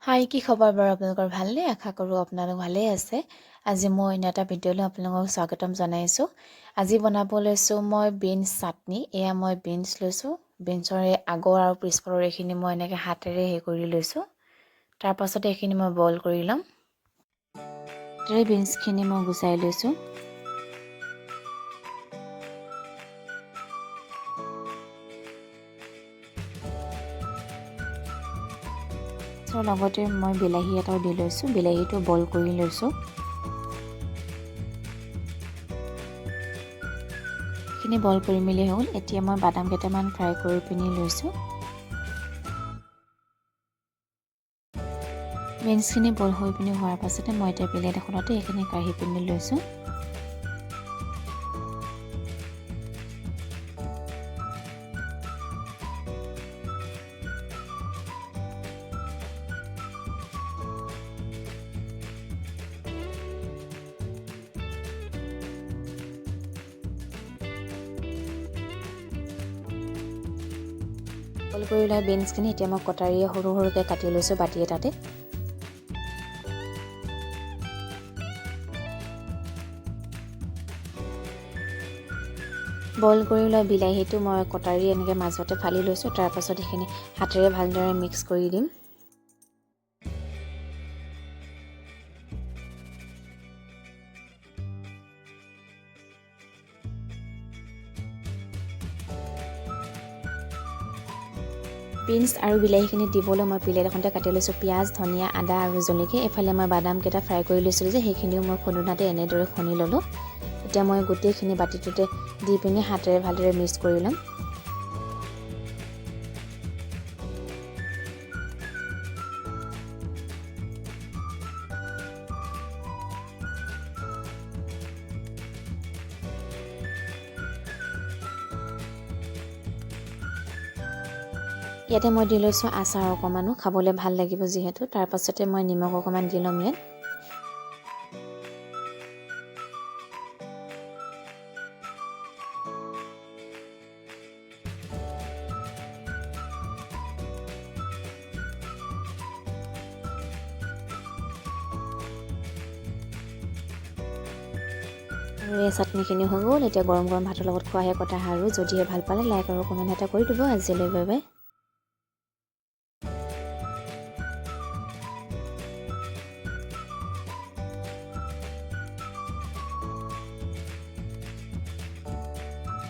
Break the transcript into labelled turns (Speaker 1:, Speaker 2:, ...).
Speaker 1: হাই কি খবৰ বাৰু আপোনালোকৰ ভালনে আশা কৰোঁ আপোনালোক ভালেই আছে আজি মই অন্য এটা ভিডিঅ'লৈ আপোনালোকক স্বাগতম জনাইছোঁ আজি বনাব লৈছোঁ মই বিনছ চাটনি এয়া মই বিনছ লৈছোঁ বিনছৰ আগৰ আৰু পিছফালৰ এইখিনি মই এনেকৈ হাতেৰে কৰি লৈছোঁ তাৰ পাছতে এইখিনি মই বইল কৰি ল'ম তাৰে বিনছখিনি মই গুচাই লৈছোঁ লগতে মই বিলাহী এটাও দি লৈছোঁ বিলাহীটো বইল কৰি লৈছোঁ এইখিনি বইল কৰি মেলি হ'ল এতিয়া মই বাদাম কেইটামান ফ্ৰাই কৰি পিনি লৈছোঁ বিনছখিনি বইল হৈ পিনি হোৱাৰ পাছতে মই এতিয়া প্লেট এখনতে এইখিনি কাঢ়ি পিনি লৈছোঁ বইল কৰি লোৱা বিনছখিনি এতিয়া মই কটাৰীয়ে সৰু সৰুকৈ কাটি লৈছোঁ বাতি এটাতে বইল কৰি লোৱা বিলাহীটো মই কটাৰী এনেকৈ মাজতে ফালি লৈছোঁ তাৰ পাছত এইখিনি হাতেৰে ভালদৰে মিক্স কৰি দিম বিনছ আৰু বিলাহীখিনি দিবলৈ মই প্লেট এখনতে কাটি লৈছোঁ পিঁয়াজ ধনিয়া আদা আৰু জলকীয়া এফালে মই বাদামকেইটা ফ্ৰাই কৰি লৈছিলোঁ যে সেইখিনিও মই খুন্দনাতে এনেদৰে খুন্দি ল'লোঁ এতিয়া মই গোটেইখিনি বাতিটোতে দি পিনি হাতেৰে ভালদৰে মিক্স কৰি ল'ম ইয়াতে মই দি লৈছোঁ আচাৰ অকণমানো খাবলৈ ভাল লাগিব যিহেতু তাৰ পাছতে মই নিমখ অকণমান দি ল'ম ইয়াত আৰু এই চাটনিখিনি হৈ গ'ল এতিয়া গৰম গৰম ভাতৰ লগত খোৱাহে কথা আৰু যদিহে ভাল পালে লাইক আৰু কমেণ্ট এটা কৰি দিব আজিলৈ বাই বাই